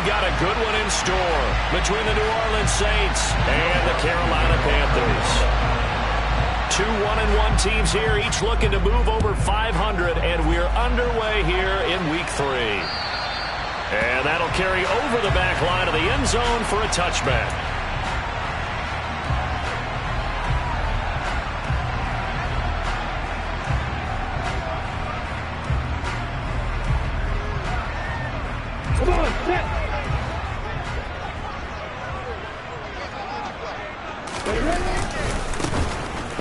got a good one in store between the New Orleans Saints and the Carolina Panthers. Two 1-1 teams here, each looking to move over 500, and we're underway here in Week 3. And that'll carry over the back line of the end zone for a touchback. Come on, set.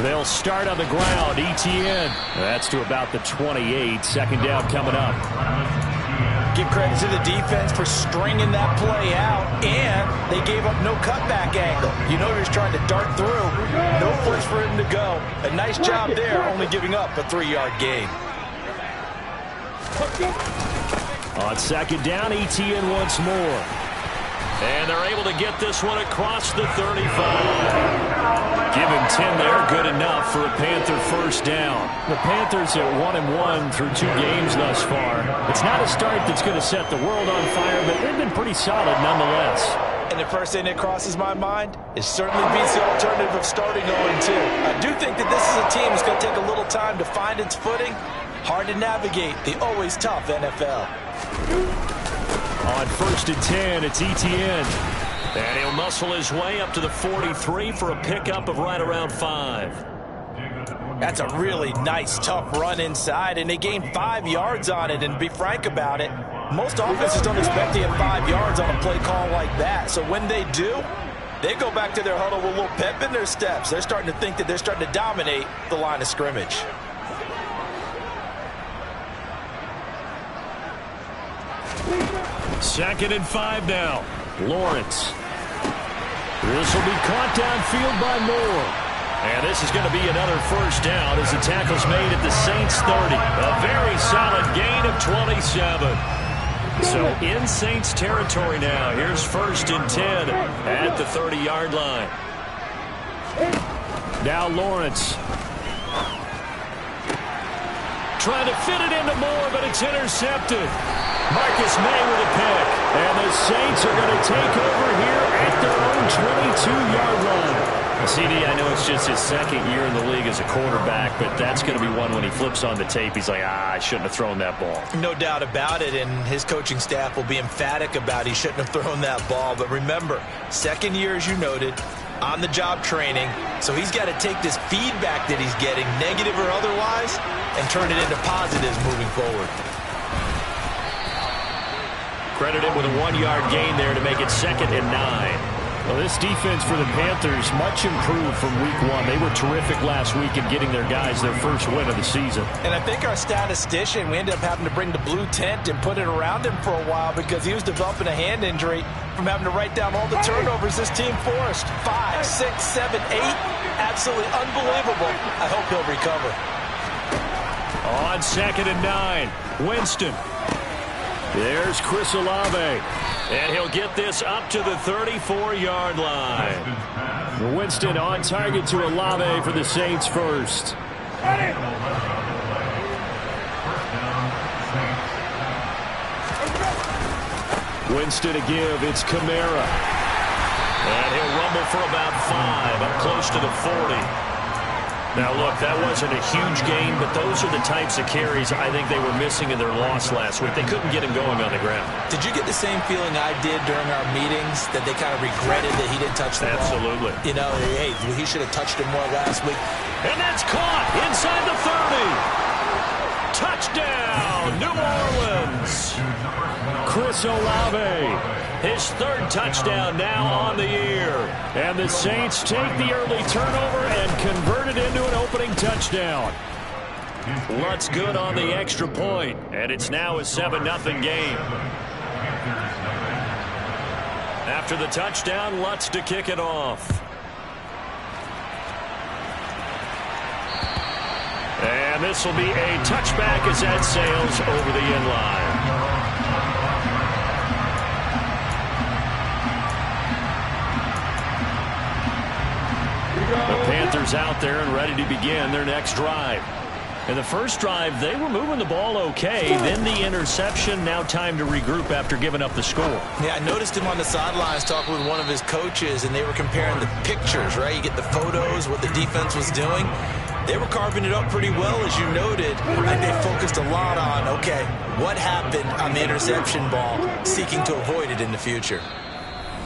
They'll start on the ground. ETN. That's to about the 28. Second down coming up. Give credit to the defense for stringing that play out, and they gave up no cutback angle. You know he was trying to dart through. No place for him to go. A nice job there, only giving up a 3-yard gain. On second down, ETN once more. And they're able to get this one across the 35. Give him 10 there, good enough for a Panther first down. The Panthers at 1-1 through 2 games thus far. It's not a start that's going to set the world on fire, but they've been pretty solid nonetheless. And the first thing that crosses my mind is certainly beats the alternative of starting 0-2. I do think that this is a team that's going to take a little time to find its footing. Hard to navigate the always tough NFL. On first and 10, it's ETN. And he'll muscle his way up to the 43 for a pickup of right around 5. That's a really nice, tough run inside, and they gained 5 yards on it. And to be frank about it, most offenses don't expect to get 5 yards on a play call like that. So when they do, they go back to their huddle with a little pep in their steps. They're starting to think that they're starting to dominate the line of scrimmage. Second and 5 now. Lawrence. This will be caught downfield by Moore. And this is going to be another first down as the tackle's made at the Saints 30. A very solid gain of 27. So in Saints territory now. Here's first and 10 at the 30-yard line. Now Lawrence. Trying to fit it into Moore, but it's intercepted. Marcus May with a pick. And the Saints are going to take over here at their own 22-yard line. CD, I know it's just his second year in the league as a quarterback, but that's going to be one when he flips on the tape. He's like, I shouldn't have thrown that ball. No doubt about it, and his coaching staff will be emphatic about he shouldn't have thrown that ball. But remember, second year, as you noted, on-the-job training, so he's got to take this feedback that he's getting, negative or otherwise, and turn it into positives moving forward. Credited with a 1-yard gain there to make it second and 9. Well, this defense for the Panthers much improved from week 1. They were terrific last week in getting their guys their first win of the season. And I think our statistician, we ended up having to bring the blue tent and put it around him for a while because he was developing a hand injury from having to write down all the turnovers this team forced. 5, 6, 7, 8. Absolutely unbelievable. I hope he'll recover. On second and 9, Winston. There's Chris Olave. And he'll get this up to the 34-yard line. Winston on target to Olave for the Saints first. Winston to give. It's Kamara. And he'll rumble for about 5, up close to the 40. Now, look, that wasn't a huge gain, but those are the types of carries I think they were missing in their loss last week. They couldn't get him going on the ground. Did you get the same feeling I did during our meetings, that they kind of regretted that he didn't touch the ball? Absolutely. You know, hey, he should have touched it more last week. And that's caught inside the 30. Touchdown, New Orleans. Chris Olave. His third touchdown now on the year. And the Saints take the early turnover and convert it into an opening touchdown. Lutz good on the extra point, and it's now a 7-0 game. After the touchdown, Lutz to kick it off. And this will be a touchback as that sails over the end line. The Panthers out there and ready to begin their next drive. In the first drive, they were moving the ball okay. Then the interception. Now time to regroup after giving up the score. Yeah, I noticed him on the sidelines talking with one of his coaches, and they were comparing the pictures, right? You get the photos, what the defense was doing. They were carving it up pretty well, as you noted, and they focused a lot on, okay, what happened on the interception ball, seeking to avoid it in the future.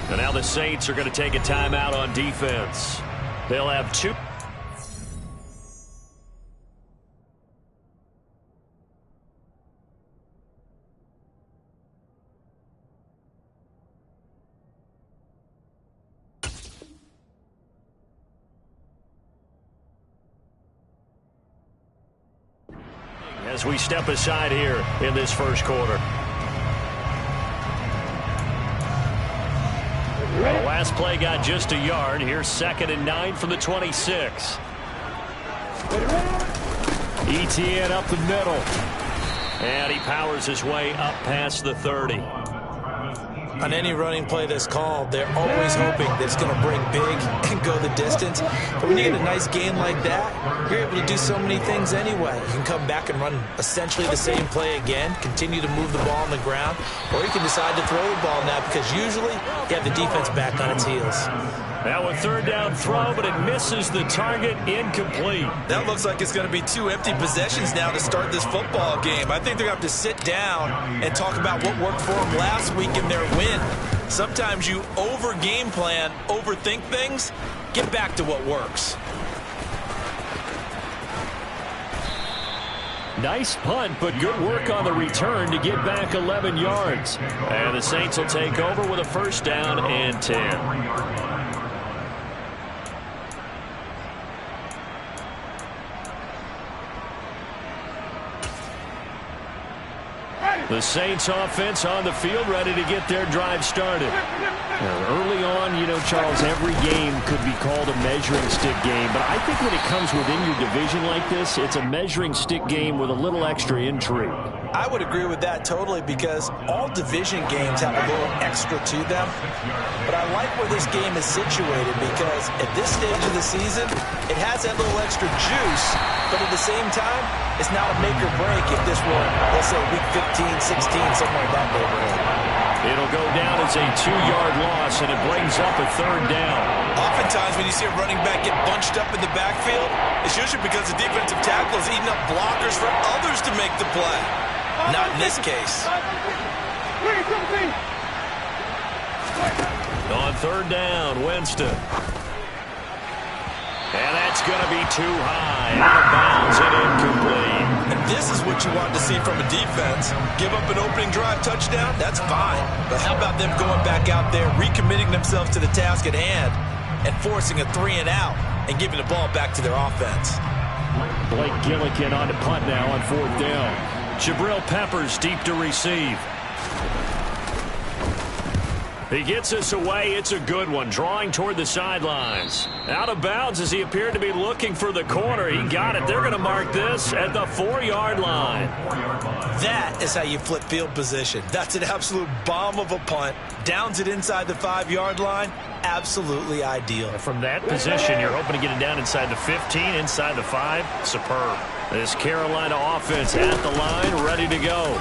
And now the Saints are going to take a timeout on defense. They'll have 2. As we step aside here in this first quarter. The last play got just a yard. Here's 2nd and 9 from the 26. Etienne up the middle. And he powers his way up past the 30. On any running play that's called, they're always hoping that it's going to break big and go the distance. But when you get a nice game like that, you're able to do so many things anyway. You can come back and run essentially the same play again, continue to move the ball on the ground, or you can decide to throw the ball now because usually you have the defense back on its heels. Now a 3rd down throw, but it misses the target, incomplete. That looks like it's going to be 2 empty possessions now to start this football game. I think they're going to have to sit down and talk about what worked for them last week in their win. Sometimes you over-game plan, overthink things. Get back to what works. Nice punt, but good work on the return to get back 11 yards. And the Saints will take over with a 1st down and 10. The Saints offense on the field, ready to get their drive started. Early on, you know, Charles, every game could be called a measuring stick game. But I think when it comes within your division like this, it's a measuring stick game with a little extra intrigue. I would agree with that totally because all division games have a little extra to them. But I like where this game is situated because at this stage of the season, it has that little extra juice. But at the same time, it's not a make or break if this were, let's say, week 15, 16, somewhere in that neighborhood. It'll go down as a 2-yard loss, and it brings up a 3rd down. Oftentimes when you see a running back get bunched up in the backfield, it's usually because the defensive tackle is eating up blockers for others to make the play. Not in this case. On 3rd down, Winston. And that's going to be too high. Out of bounds and incomplete. And this is what you want to see from a defense. Give up an opening drive touchdown, that's fine. But how about them going back out there, recommitting themselves to the task at hand, and forcing a 3-and-out and giving the ball back to their offense. Blake Gillikin on the punt now on 4th down. Jabril Peppers deep to receive. He gets us away. It's a good one. Drawing toward the sidelines. Out of bounds as he appeared to be looking for the corner. He got it. They're going to mark this at the 4-yard line. That is how you flip field position. That's an absolute bomb of a punt. Downs it inside the 5-yard line. Absolutely ideal. From that position, you're hoping to get it down inside the 15, inside the 5. Superb. This Carolina offense at the line, ready to go.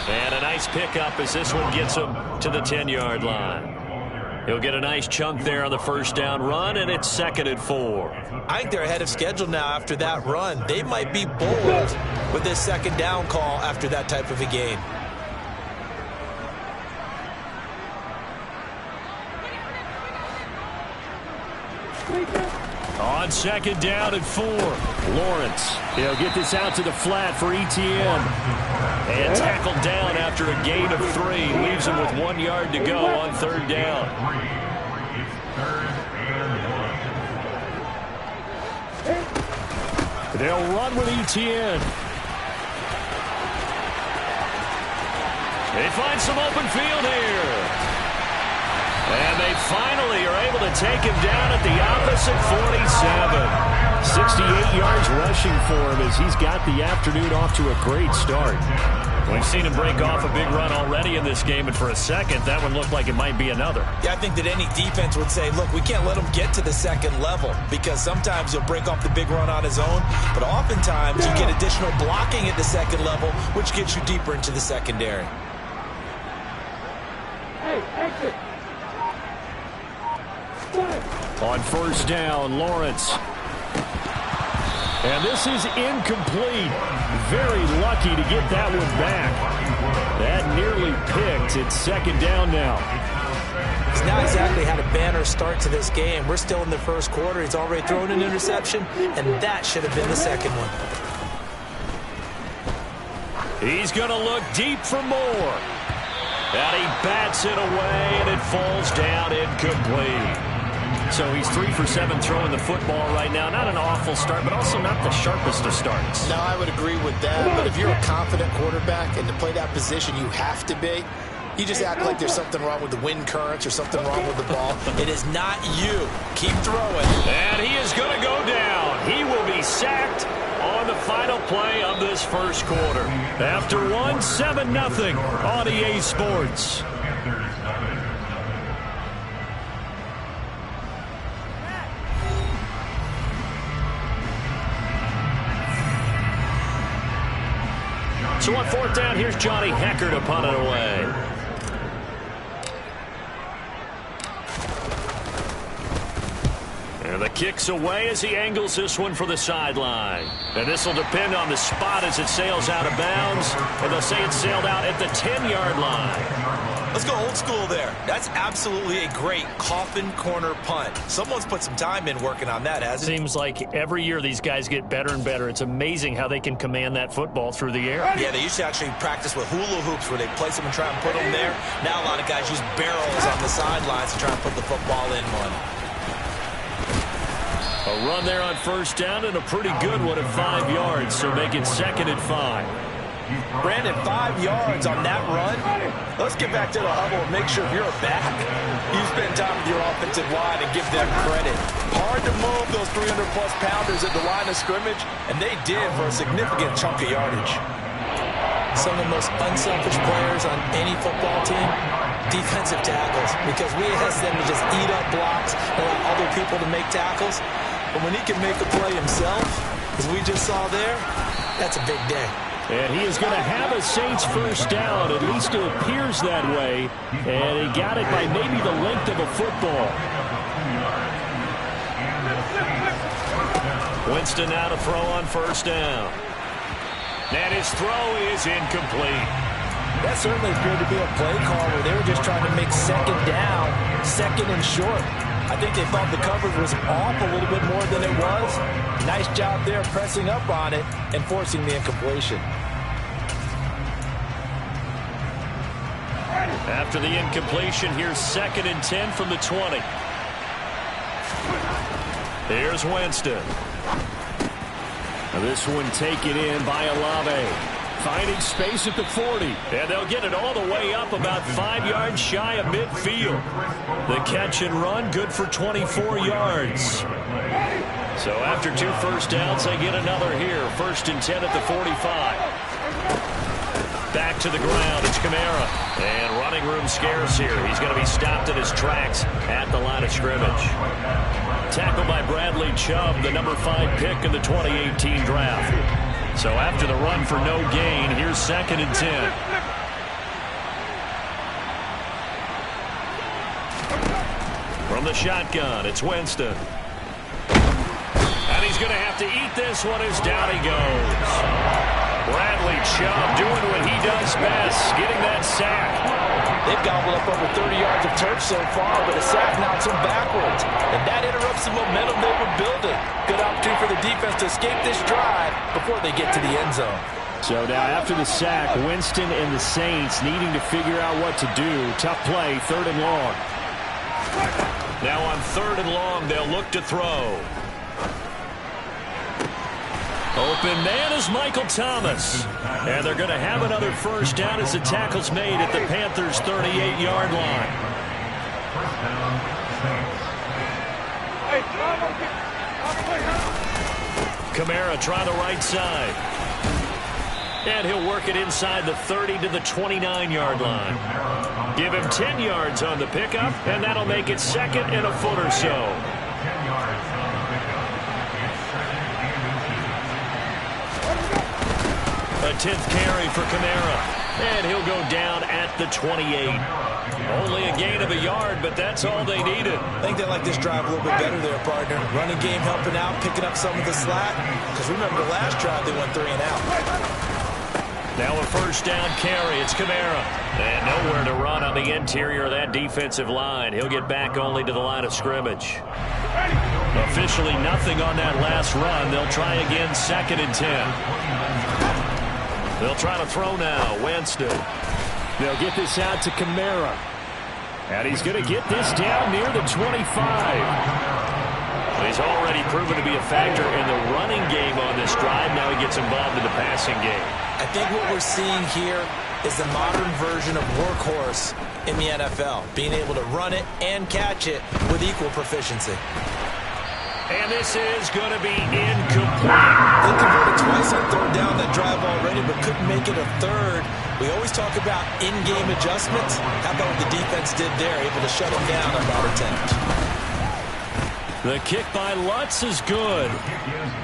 And a nice pickup as this one gets him to the 10-yard line. He'll get a nice chunk there on the 1st down run, and it's 2nd and 4. I think they're ahead of schedule now after that run. They might be bold with this 2nd down call after that type of a game. On 2nd down and 4. Lawrence, he'll get this out to the flat for Etienne. And tackled down after a gain of 3. Leaves him with 1 yard to go on 3rd down. They'll run with Etienne. They find some open field here. And they finally are able to take him down at the opposite 47. 68 yards rushing for him as he's got the afternoon off to a great start. We've seen him break off a big run already in this game, and for a second, that one looked like it might be another. Yeah, I think that any defense would say, look, we can't let him get to the second level, because sometimes he'll break off the big run on his own, but oftentimes you get additional blocking at the second level, which gets you deeper into the secondary. Hey, exit. On first down, Lawrence. And this is incomplete. Very lucky to get that one back. That nearly picked. It's second down now. He's not exactly had a banner start to this game. We're still in the first quarter. He's already thrown an interception, and that should have been the second one. He's going to look deep for more. And he bats it away, and it falls down incomplete. So he's 3 for 7 throwing the football right now. Not an awful start, but also not the sharpest of starts. No, I would agree with that. But if you're a confident quarterback and to play that position, you have to be. You just act like there's something wrong with the wind currents or something wrong with the ball. It is not you. Keep throwing. And he is going to go down. He will be sacked on the final play of this first quarter. After 7-0 on EA Sports. So on fourth down, here's Johnny Hecker to punt it away. And the kick's away as he angles this one for the sideline. And this will depend on the spot as it sails out of bounds. And they'll say it sailed out at the 10-yard line. Let's go old school there. That's absolutely a great coffin corner punt. Someone's put some time in working on that, hasn't it? Seems like every year these guys get better and better. It's amazing how they can command that football through the air. Yeah, they used to actually practice with hula hoops where they place them and try and put them there. Now a lot of guys use barrels on the sidelines to try and put the football in one. A run there on first down and a pretty good one at 5 yards, so make it 2nd and 5. Brandon, 5 yards on that run. Let's get back to the huddle and make sure you're back. You spend time with your offensive line and give them credit. Hard to move those 300-plus pounders at the line of scrimmage, and they did for a significant chunk of yardage. Some of the most unselfish players on any football team, defensive tackles, because we ask them to just eat up blocks, allow other people to make tackles. But when he can make a play himself, as we just saw there, that's a big day. And he is going to have a Saints first down. At least it appears that way. And he got it by maybe the length of a football. Winston now to throw on first down. And his throw is incomplete. That certainly appeared to be a play call where they were just trying to make second down, second and short. I think they thought the coverage was off a little bit more than it was. Nice job there pressing up on it and forcing the incompletion. After the incompletion, here's 2nd and 10 from the 20. Here's Winston. This one taken in by Olave. Finding space at the 40. And they'll get it all the way up about 5 yards shy of midfield. The catch and run, good for 24 yards. So after 2 first downs, they get another here. 1st and 10 at the 45. Back to the ground, it's Kamara. And running room scarce here. He's going to be stopped in his tracks at the line of scrimmage. Tackled by Bradley Chubb, the number 5 pick in the 2018 draft. So after the run for no gain, here's 2nd and 10. From the shotgun, it's Winston. And he's going to have to eat this one as down he goes. Bradley Chubb doing what he does best, getting that sack. They've gobbled up over 30 yards of turf so far, but a sack knocks them backwards. And that interrupts the momentum they were building. Good opportunity for the defense to escape this drive before they get to the end zone. So now after the sack, Winston and the Saints needing to figure out what to do. Tough play, 3rd and long. Now on 3rd and long, they'll look to throw. Open man is Michael Thomas. And they're going to have another first down as the tackle's made at the Panthers' 38-yard line. Kamara trying the right side. And he'll work it inside the 30 to the 29-yard line. Give him 10 yards on the pickup, and that'll make it second and a foot or so. A 10th carry for Kamara. And he'll go down at the 28. Only a gain of a yard, but that's all they needed. I think they like this drive a little bit better there, partner. Running game helping out, picking up some of the slack. Because remember, the last drive they went 3 and out. Now a first down carry. It's Kamara. And nowhere to run on the interior of that defensive line. He'll get back only to the line of scrimmage. Officially nothing on that last run. They'll try again, second and 10. They'll try to throw now. Winston. They'll get this out to Kamara. And he's going to get this down near the 25. He's already proven to be a factor in the running game on this drive. Now he gets involved in the passing game. I think what we're seeing here is the modern version of workhorse in the NFL. Being able to run it and catch it with equal proficiency. And this is going to be incomplete. They converted twice on third down that drive already, but couldn't make it a third. We always talk about in-game adjustments. How about what the defense did there, able to shut them down on that attempt. The kick by Lutz is good.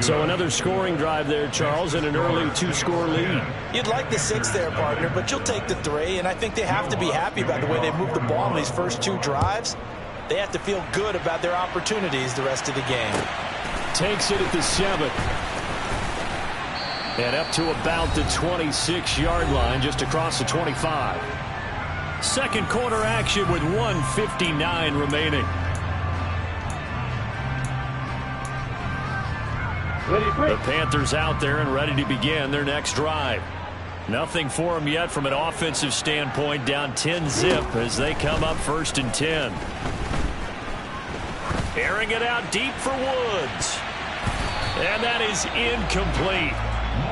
So another scoring drive there, Charles, and an early 2-score lead. You'd like the 6 there, partner, but you'll take the 3, and I think they have to be happy about the way they moved the ball in these first 2 drives. They have to feel good about their opportunities the rest of the game. Takes it at the 7. And up to about the 26-yard line, just across the 25. Second quarter action with 1:59 remaining. The Panthers out there and ready to begin their next drive. Nothing for them yet from an offensive standpoint, down 10-zip as they come up first and 10. Airing it out deep for Woods. And that is incomplete.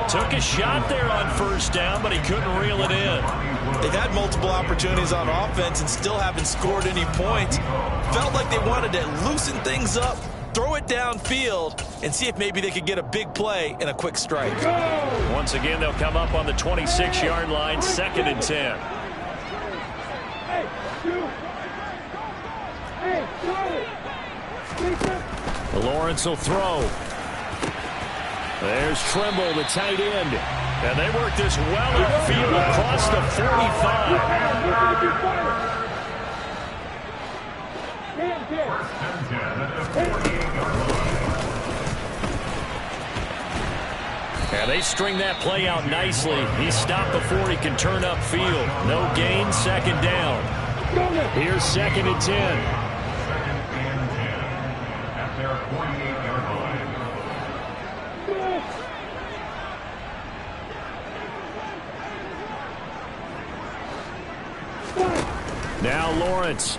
Took a shot there on first down, but he couldn't reel it in. They've had multiple opportunities on offense and still haven't scored any points. Felt like they wanted to loosen things up, throw it downfield, and see if maybe they could get a big play and a quick strike. Once again, they'll come up on the 26-yard line, second and 10. Lawrence will throw. There's Trimble, the tight end. And they work this well upfield across the 45. And they string that play out nicely. He's stopped before he can turn upfield. No gain, second down. Here's second and 10. Now Lawrence.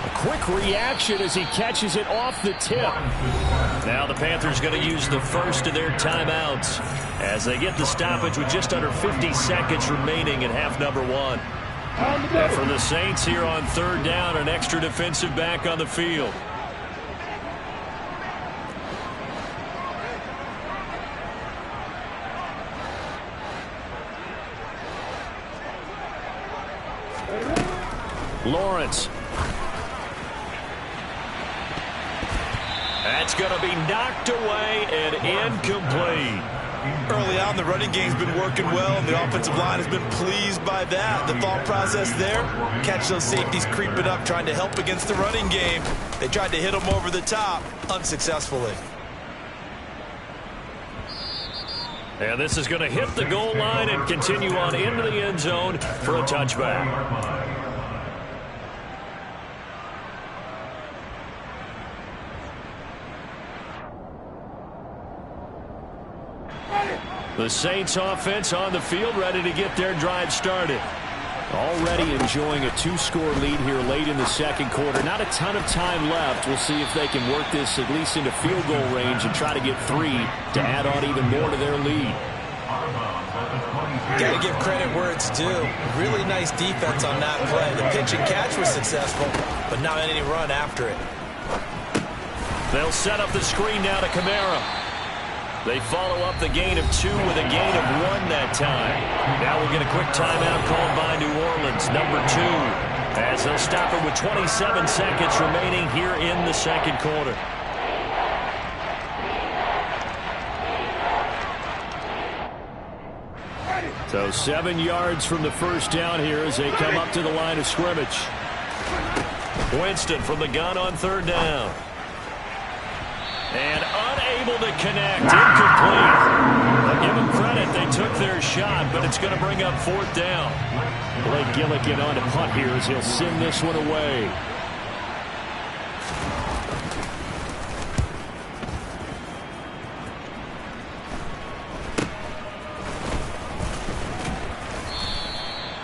A quick reaction as he catches it off the tip. Now the Panthers going to use the first of their timeouts as they get the stoppage with just under 50 seconds remaining in half number 1. And for the Saints here on third down, an extra defensive back on the field. Lawrence. That's going to be knocked away and incomplete. Early on, the running game's been working well, and the offensive line has been pleased by that. The thought process there, catch those safeties creeping up, trying to help against the running game. They tried to hit them over the top, unsuccessfully. And this is going to hit the goal line and continue on into the end zone for a touchback. The Saints offense on the field, ready to get their drive started. Already enjoying a 2-score lead here late in the second quarter. Not a ton of time left. We'll see if they can work this at least into field goal range and try to get 3 to add on even more to their lead. Got to give credit where it's due. Really nice defense on that play. The pitch and catch was successful, but not any run after it. They'll set up the screen now to Kamara. They follow up the gain of 2 with a gain of 1 that time. Now we'll get a quick timeout called by New Orleans, number 2, as they'll stop it with 27 seconds remaining here in the second quarter. So 7 yards from the first down here as they come up to the line of scrimmage. Winston from the gun on third down. And unable to connect. Incomplete. I'll give them credit. They took their shot, but it's going to bring up fourth down. Blake Gillikin on to punt here as he'll send this one away.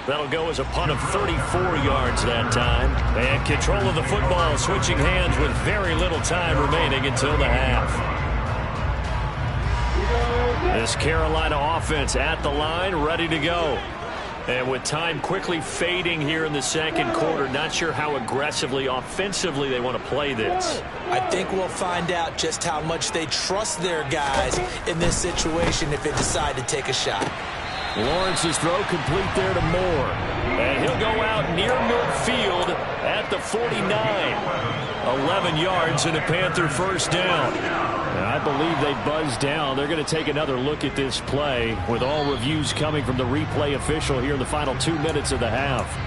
That'll go as a punt of 34 yards that time. And control of the football, switching hands with very little time remaining until the half. This Carolina offense at the line, ready to go. And with time quickly fading here in the second quarter, not sure how aggressively, offensively they want to play this. I think we'll find out just how much they trust their guys in this situation if they decide to take a shot. Lawrence's throw complete there to Moore. And he'll go out near midfield at the 49. 11 yards and a Panther first down. And I believe they buzzed down. They're going to take another look at this play with all reviews coming from the replay official here in the final 2 minutes of the half.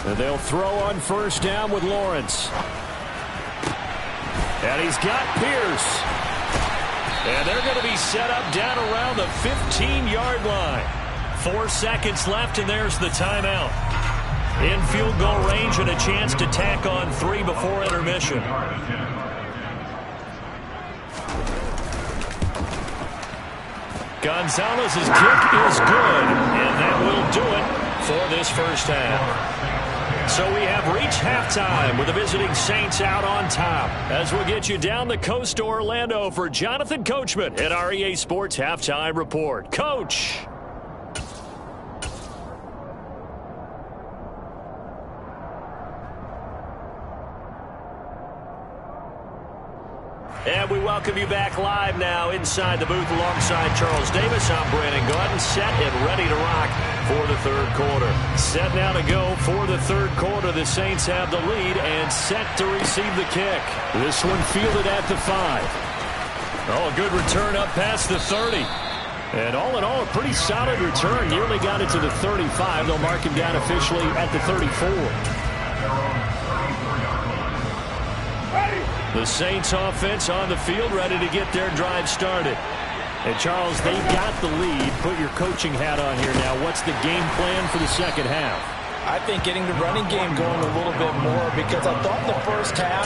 And they'll throw on first down with Lawrence. And he's got Pierce. And they're going to be set up down around the 15-yard line. 4 seconds left, and there's the timeout. In field goal range and a chance to tack on 3 before intermission. Gonzalez's kick is good, and that will do it for this first half. So we have reached halftime with the visiting Saints out on top. As we'll get you down the coast to Orlando for Jonathan Coachman at our EA Sports Halftime Report. Coach! And we welcome you back live now inside the booth alongside Charles Davis. I'm Brandon Gordon, set and ready to rock for the third quarter. Set now to go for the third quarter. The Saints have the lead and set to receive the kick. This one fielded at the 5. Oh, a good return up past the 30. And all in all, a pretty solid return. Nearly got it to the 35. They'll mark him down officially at the 34. The Saints offense on the field, ready to get their drive started. And Charles, they got the lead. Put your coaching hat on here now. What's the game plan for the second half? I think getting the running game going a little bit more, because I thought the first half,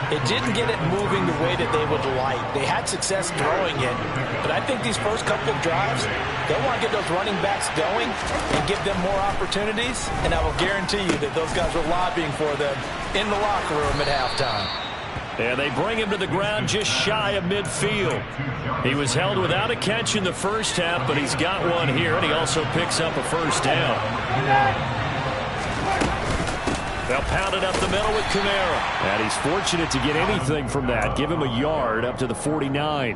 it didn't get it moving the way that they would like. They had success throwing it, but I think these first couple of drives, they'll want to get those running backs going and give them more opportunities, and I will guarantee you that those guys were lobbying for them in the locker room at halftime. And they bring him to the ground just shy of midfield. He was held without a catch in the first half, but he's got one here, and he also picks up a first down. They'll pound it up the middle with Kamara. And he's fortunate to get anything from that. Give him a yard up to the 49.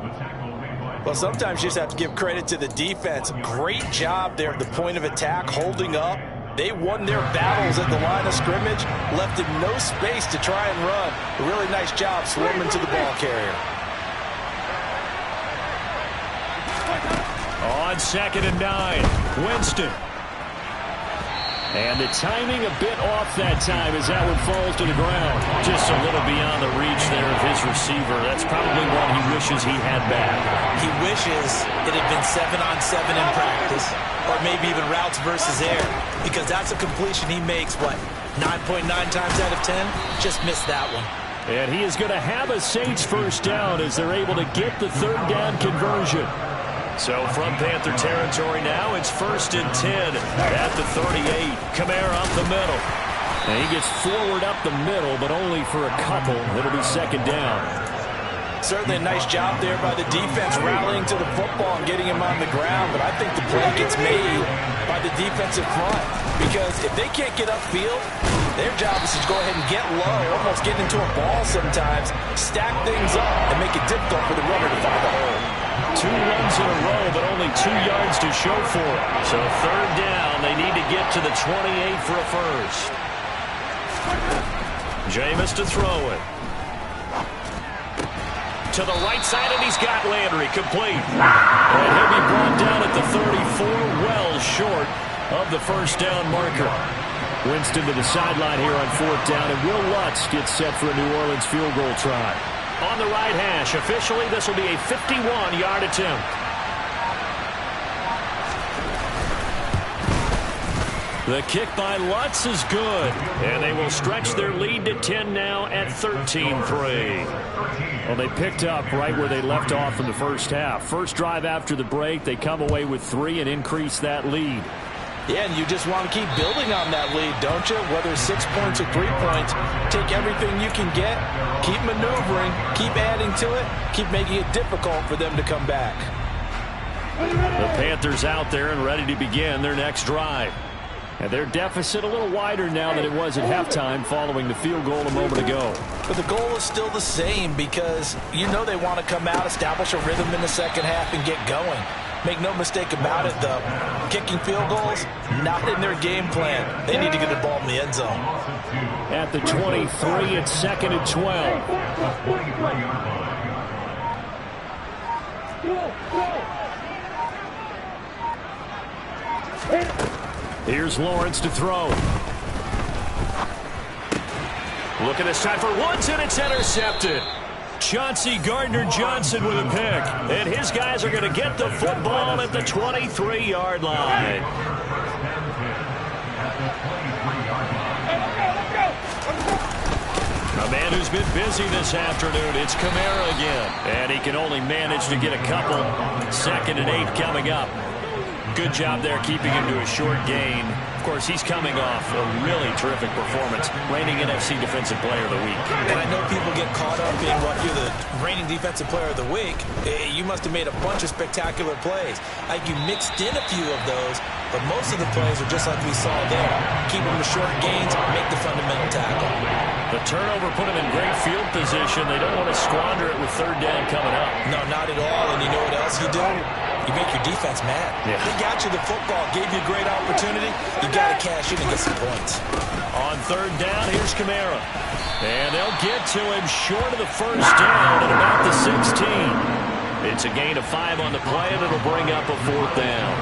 Well, sometimes you just have to give credit to the defense. Great job there at the point of attack, holding up. They won their battles at the line of scrimmage, left him no space to try and run. A really nice job swarming to the ball carrier. On 2nd and 9, Winston. And the timing a bit off that time as that one falls to the ground. Just a little beyond the reach there of his receiver. That's probably one he wishes he had back. He wishes it had been 7-on-7 in practice, or maybe even routes versus air, because that's a completion he makes, what, 9.9 times out of 10? Just missed that one. And he is going to have a Saints first down as they're able to get the third down conversion. So from Panther territory now, it's 1st and 10 at the 38. Kamara up the middle. And he gets forward up the middle, but only for a couple. It'll be 2nd down. Certainly a nice job there by the defense rallying to the football and getting him on the ground, but I think the play gets made by the defensive front because if they can't get upfield, their job is to go ahead and get low, almost get into a ball sometimes, stack things up, and make it difficult for the runner to find the hole. 2 runs in a row, but only 2 yards to show for it. So third down, they need to get to the 28 for a first. Jameis to throw it. To the right side, and he's got Landry complete. And he'll be brought down at the 34, well short of the first down marker. Winston to the sideline here on 4th down, and Will Lutz gets set for a New Orleans field goal try. On the right hash, officially this will be a 51-yard attempt. The kick by Lutz is good, and they will stretch their lead to 10 now at 13-3. Well, they picked up right where they left off in the first half. First drive after the break, they come away with 3 and increase that lead. Yeah, and you just want to keep building on that lead, don't you? Whether it's 6 points or 3 points, take everything you can get, keep maneuvering, keep adding to it, keep making it difficult for them to come back. The Panthers out there and ready to begin their next drive. And their deficit a little wider now than it was at halftime following the field goal a moment ago. But the goal is still the same because you know they want to come out, establish a rhythm in the second half, and get going. Make no mistake about it, though. Kicking field goals, not in their game plan. They need to get the ball in the end zone. At the 23, it's 2nd and 12. Here's Lawrence to throw. Look at this time for Woods, and it's intercepted. Chauncey Gardner-Johnson with a pick. And his guys are going to get the football at the 23-yard line. A man who's been busy this afternoon, it's Kamara again. And he can only manage to get a couple. 2nd and 8 coming up. Good job there keeping him to a short gain. Of course, he's coming off a really terrific performance, reigning NFC Defensive Player of the Week. And I know people get caught up being what you're the reigning Defensive Player of the Week. You must have made a bunch of spectacular plays. Like you mixed in a few of those, but most of the plays are just like we saw there. Keep them to short gains, make the fundamental tackle. The turnover put him in great field position. They don't want to squander it with 3rd down coming up. No, not at all. And you know what else you do? You make your defense mad. Yeah. They got you the football, gave you a great opportunity. You got to cash in and get some points. On 3rd down, here's Kamara. And they'll get to him short of the first down at about the 16. It's a gain of 5 on the play, and it'll bring up a 4th down.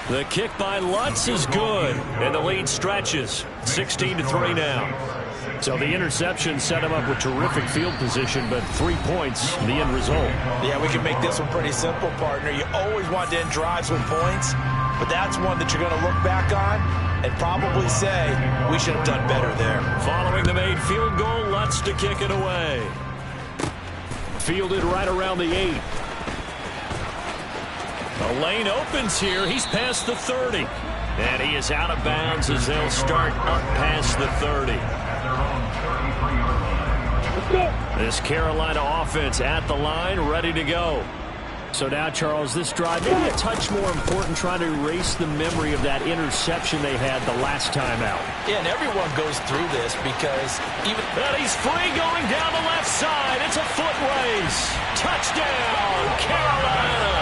The kick by Lutz is good, and the lead stretches. 16-3 now. So the interception set him up with terrific field position, but 3 points, the end result. Yeah, we can make this one pretty simple, partner. You always want to end drives with points, but that's one that you're going to look back on and probably say, we should have done better there. Following the made field goal, Lutz to kick it away. Fielded right around the 8. The lane opens here. He's past the 30. And he is out of bounds as they'll start up past the 30. This Carolina offense at the line, ready to go. So now, Charles, this drive maybe a touch more important, trying to erase the memory of that interception they had the last time out. Yeah, and everyone goes through this because even... And he's free going down the left side. It's a foot race. Touchdown, Carolina.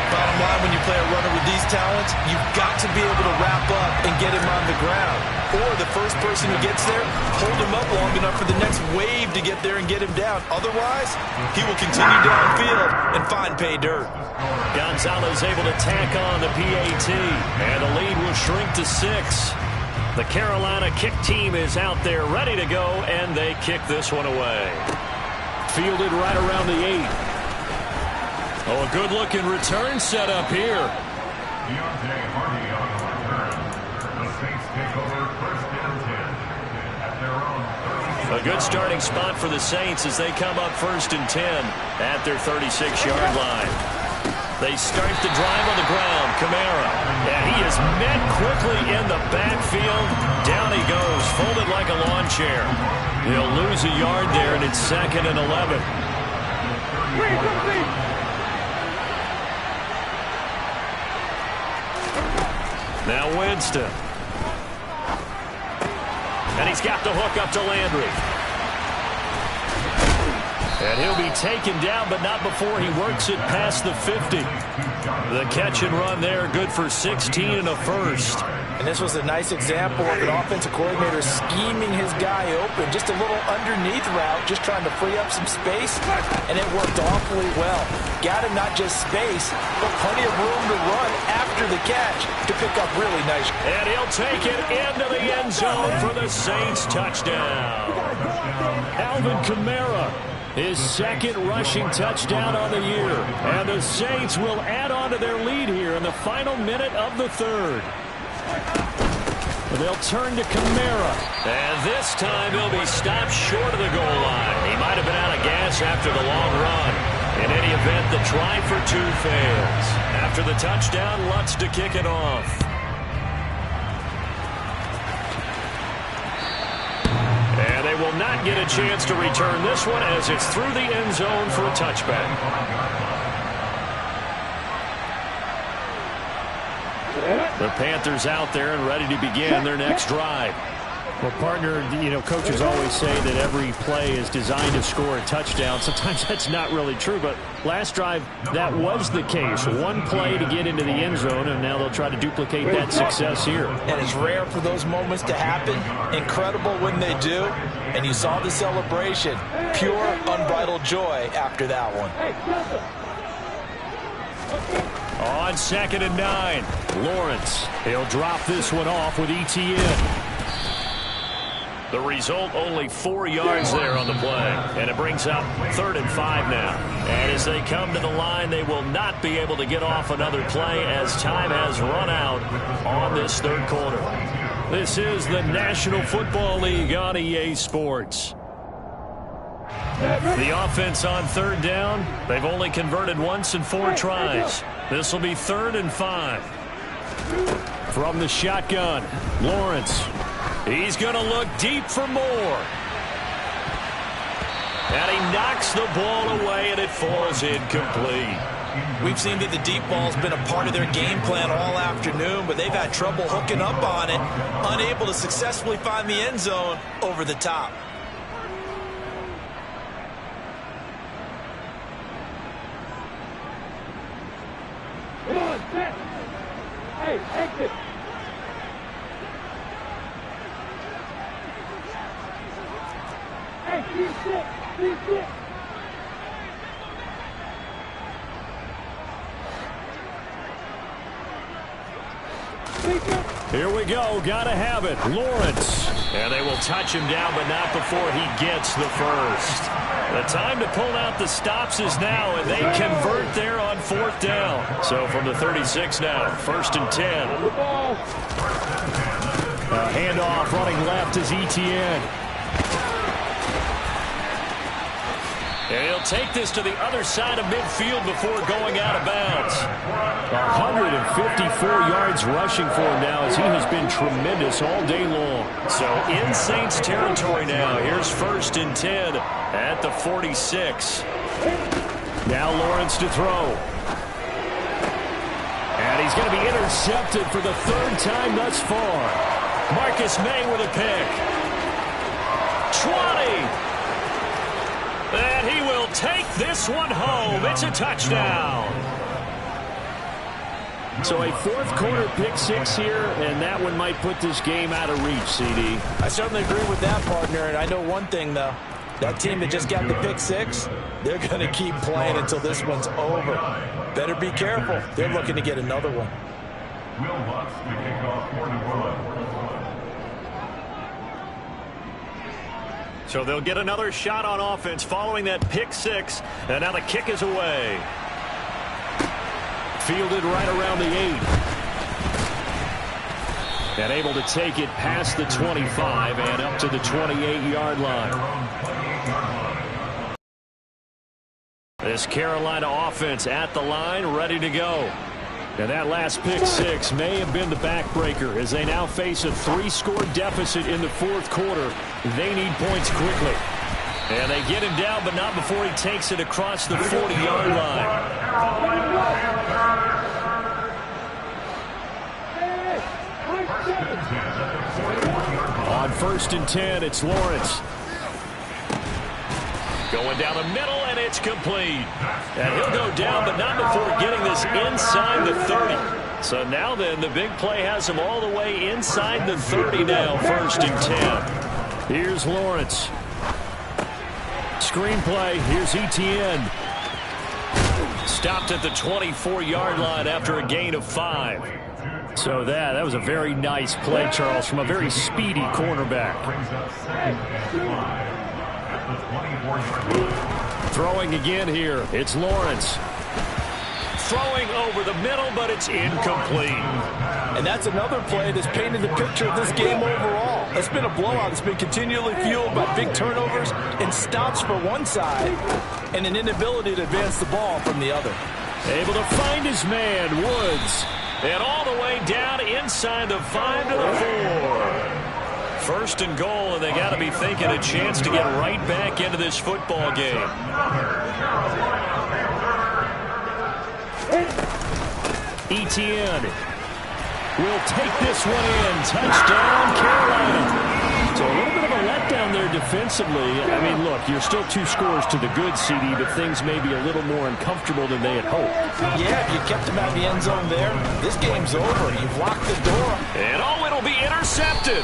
Bottom line, when you play a runner with these talents, you've got to be able to wrap up and get him on the ground. Or the first person who gets there, hold him up long enough for the next wave to get there and get him down. Otherwise, he will continue downfield and find pay dirt. Gonzalez able to tack on the PAT, and the lead will shrink to 6. The Carolina kick team is out there ready to go, and they kick this one away. Fielded right around the 8. Oh, a good-looking return set up here. A good starting spot for the Saints as they come up 1st and 10 at their 36-yard line. They start the drive on the ground. Kamara. And he is met quickly in the backfield. Down he goes, folded like a lawn chair. He'll lose a yard there, and it's 2nd and 11. Now Winston. And he's got the hook up to Landry. And he'll be taken down, but not before he works it past the 50. The catch and run there, good for 16 and a first. And this was a nice example of an offensive coordinator scheming his guy open. Just a little underneath route, just trying to free up some space. And it worked awfully well. Got him not just space, but plenty of room to run after the catch to pick up really nice. And he'll take it into the end zone for the Saints touchdown. Alvin Kamara, his 2nd rushing touchdown on the year. And the Saints will add on to their lead here in the final minute of the 3rd. They'll turn to Kamara. And this time he'll be stopped short of the goal line. He might have been out of gas after the long run. In any event, the try for 2 fails. After the touchdown, Lutz to kick it off. And they will not get a chance to return this one as it's through the end zone for a touchback. The Panthers out there and ready to begin their next drive. Well, partner, coaches always say that every play is designed to score a touchdown. Sometimes that's not really true, but last drive, that was the case. One play to get into the end zone, and now they'll try to duplicate that success here. And it's rare for those moments to happen. Incredible when they do. And you saw the celebration. Pure, unbridled joy after that one. On 2nd and 9, Lawrence. He'll drop this one off with ETN. The result, only 4 yards there on the play. And it brings up 3rd and 5 now. And as they come to the line, they will not be able to get off another play as time has run out on this 3rd quarter. This is the National Football League on EA Sports. The offense on 3rd down. They've only converted once in 4 tries. This will be 3rd and 5. From the shotgun, Lawrence. He's going to look deep for more. And he knocks the ball away, and it falls incomplete. We've seen that the deep ball's been a part of their game plan all afternoon, but they've had trouble hooking up on it, unable to successfully find the end zone over the top. Come on, set. Hey, exit. Hey, keep sit. Keep sit. Here we go. Gotta have it. Lawrence. And they will touch him down, but not before he gets the first. The time to pull out the stops is now, and they convert there on 4th down. So from the 36 now, 1st and 10. Handoff running left is ETN. And he'll take this to the other side of midfield before going out of bounds. 154 yards rushing for him now as he has been tremendous all day long. So in Saints territory now. Here's 1st and 10 at the 46. Now Lawrence to throw. And he's going to be intercepted for the 3rd time thus far. Marcus May with a pick. 20. And he will take this one home. It's a touchdown. So a 4th quarter pick 6 here, and that one might put this game out of reach, CD. I certainly agree with that, partner, and I know one thing, though. That team that just got the pick 6, they're going to keep playing until this one's over. Better be careful. They're looking to get another one. Will Lutz to kick off for New Orleans. So they'll get another shot on offense following that pick 6, and now the kick is away. Fielded right around the 8. And able to take it past the 25 and up to the 28-yard line. This Carolina offense at the line, ready to go. And that last pick six may have been the backbreaker as they now face a 3-score deficit in the fourth quarter. They need points quickly. And they get him down, but not before he takes it across the 40-yard line. On 1st and 10, it's Lawrence. Going down the middle, and it's complete. And he'll go down, but not before getting this inside the 30. So now then, the big play has him all the way inside the 30 now, 1st and 10. Here's Lawrence. Screenplay, here's Etienne. Stopped at the 24-yard line after a gain of 5. So that was a very nice play, Charles, from a very speedy cornerback. Throwing again here, it's Lawrence. Throwing over the middle, but it's incomplete. And that's another play that's painted the picture of this game overall. It's been a blowout. It's been continually fueled by big turnovers and stops for one side and an inability to advance the ball from the other. Able to find his man, Woods. And all the way down inside the 5 to the 4. 1st and goal, and they got to be thinking a chance to get right back into this football game. Etienne will take this one in. Touchdown, Carolina. So a little bit of a letdown there defensively. I mean, look, you're still 2 scores to the good, CD, but things may be a little more uncomfortable than they had hoped. Yeah, if you kept them out of the end zone there, this game's over. You've locked the door. And it'll be intercepted.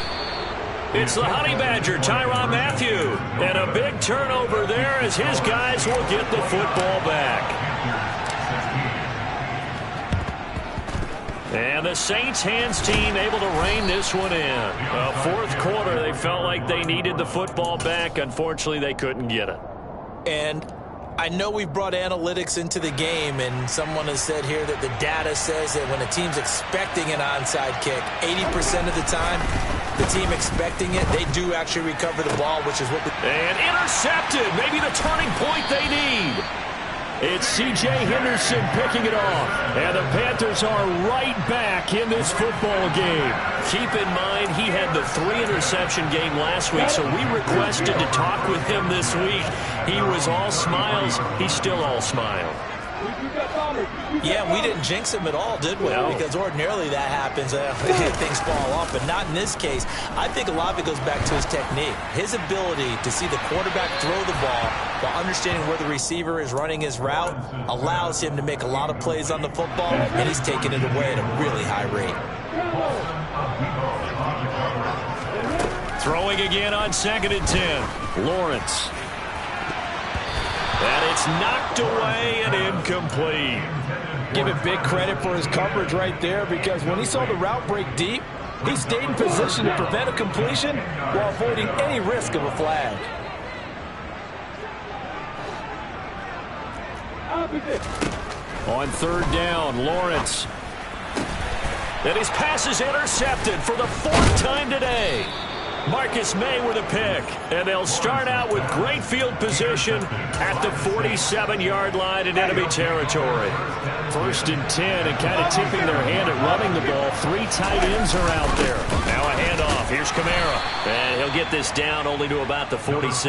It's the Honey Badger, Tyrann Mathieu. And a big turnover there as his guys will get the football back. And the Saints hands team able to rein this one in. Fourth quarter, they felt like they needed the football back. Unfortunately, they couldn't get it. And I know we brought analytics into the game, and someone has said here that the data says that when a team's expecting an onside kick, 80% of the time, the team expecting it, they do actually recover the ball, which is what and intercepted, maybe the turning point they need. It's C.J. Henderson picking it off. And the Panthers are right back in this football game. Keep in mind, he had the 3-interception game last week, so we requested to talk with him this week. He was all smiles. He's still all smile. Yeah, we didn't jinx him at all, did we? No. Because ordinarily that happens. Things fall off, but not in this case. I think a lot of it goes back to his technique. His ability to see the quarterback throw the ball while understanding where the receiver is running his route allows him to make a lot of plays on the football, and he's taking it away at a really high rate. Throwing again on 2nd and 10. Lawrence. And it's knocked away and incomplete. Give him big credit for his coverage right there, because when he saw the route break deep, he stayed in position to prevent a completion while avoiding any risk of a flag. On 3rd down, Lawrence. And his pass is intercepted for the 4th time today. Marcus May with a pick, and they'll start out with great field position at the 47-yard line in enemy territory. 1st and 10, and kind of tipping their hand at running the ball. 3 tight ends are out there. Now a handoff. Here's Kamara, and he'll get this down only to about the 46.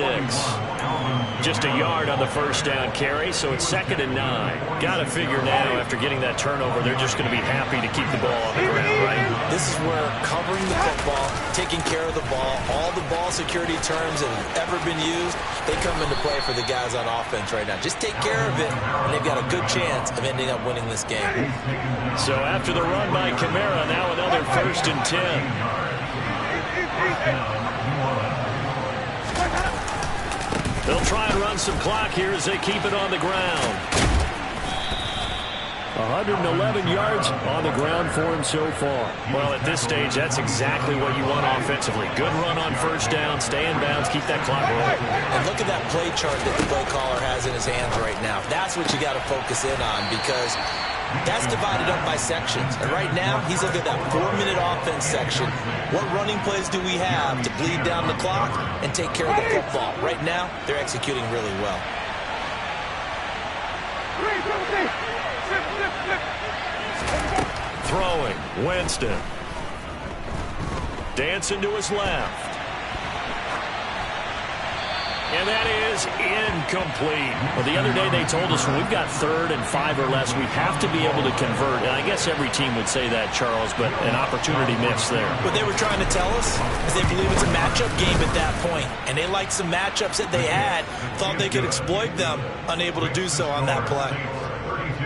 Just a yard on the 1st down carry, so it's 2nd and 9. Got to figure now, after getting that turnover, they're just going to be happy to keep the ball on the ground, right? This is where covering the football, taking care of the ball, all the ball security terms that have ever been used, they come into play for the guys on offense right now. Just take care of it, and they've got a good chance of ending up winning this game. So after the run by Kamara, now another 1st and 10. They'll try and run some clock here as they keep it on the ground. 111 yards on the ground for him so far. Well, at this stage, that's exactly what you want offensively. Good run on 1st down, stay in bounds, keep that clock rolling. And look at that play chart that the play caller has in his hands right now. That's what you got to focus in on, because that's divided up by sections. And right now, he's looking at that 4-minute offense section. What running plays do we have to bleed down the clock and take care of the football? Right now, they're executing really well. Throwing, Winston. Dancing to his left. And that is incomplete. Well, the other day they told us when we've got 3rd and 5 or less, we have to be able to convert. And I guess every team would say that, Charles, but an opportunity missed there. What they were trying to tell us is they believe it's a matchup game at that point. And they liked some matchups that they had, thought they could exploit them, unable to do so on that play.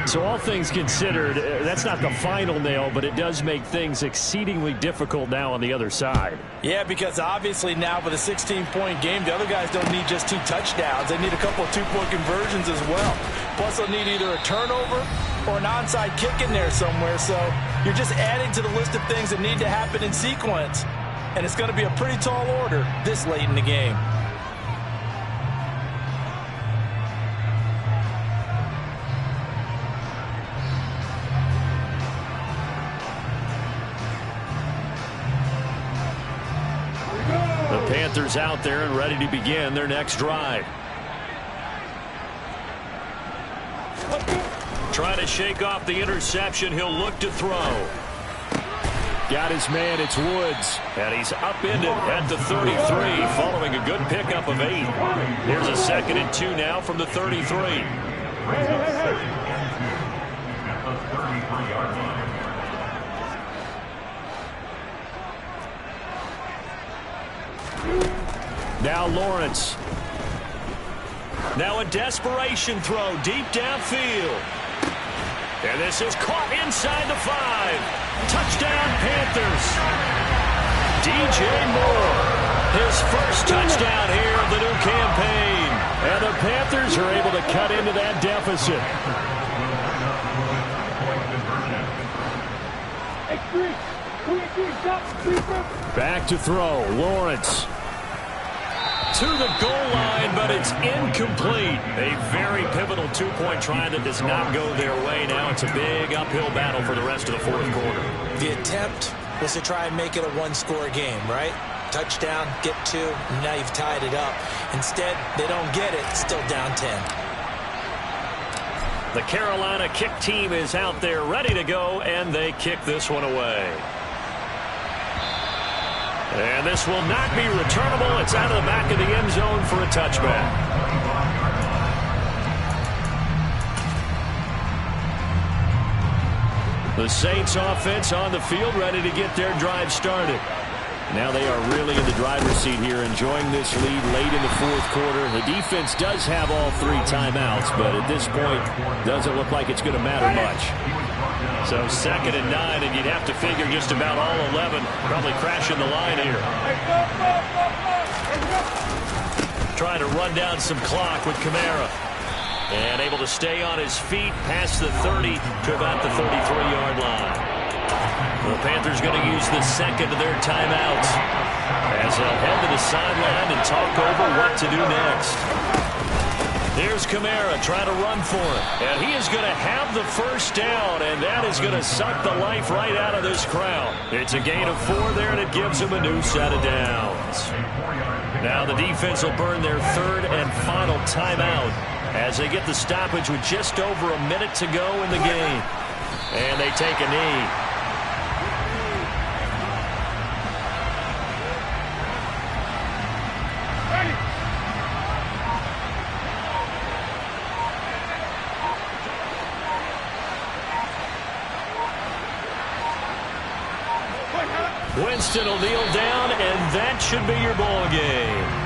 So all things considered, that's not the final nail, but it does make things exceedingly difficult now on the other side. Yeah, because obviously now with a 16-point game, the other guys don't need just 2 touchdowns. They need a couple of 2-point conversions as well. Plus, they'll need either a turnover or an onside kick in there somewhere. So you're just adding to the list of things that need to happen in sequence. And it's going to be a pretty tall order this late in the game. Panthers out there and ready to begin their next drive. Trying to shake off the interception. He'll look to throw. Got his man. It's Woods. And he's upended at the 33 following a good pickup of 8. Here's a 2nd and 2 now from the 33. Now Lawrence. Now a desperation throw deep downfield. And this is caught inside the 5. Touchdown, Panthers. DJ Moore. His first touchdown here of the new campaign. And the Panthers are able to cut into that deficit. Back to throw. Lawrence. To the goal line, but it's incomplete. A very pivotal 2-point try that does not go their way. Now it's a big uphill battle for the rest of the 4th quarter. The attempt was to try and make it a 1-score game, right? Touchdown, get 2, and now you've tied it up. Instead, they don't get it, still down 10. The Carolina kick team is out there ready to go, and they kick this one away. And this will not be returnable. It's out of the back of the end zone for a touchback. The Saints offense on the field ready to get their drive started. Now they are really in the driver's seat here, enjoying this lead late in the 4th quarter. The defense does have all 3 timeouts, but at this point, doesn't look like it's going to matter much. So 2nd and 9, and you'd have to figure just about all 11 probably crashing the line here. Trying to run down some clock with Kamara. And able to stay on his feet past the 30 to about the 33-yard line. The Panthers going to use the 2nd of their timeouts as they'll head to the sideline and talk over what to do next. Here's Kamara trying to run for it. And he is going to have the first down, and that is going to suck the life right out of this crowd. It's a gain of 4 there, and it gives them a new set of downs. Now the defense will burn their 3rd and final timeout as they get the stoppage with just over a minute to go in the game. And they take a knee. Winston will kneel down, and that should be your ball game.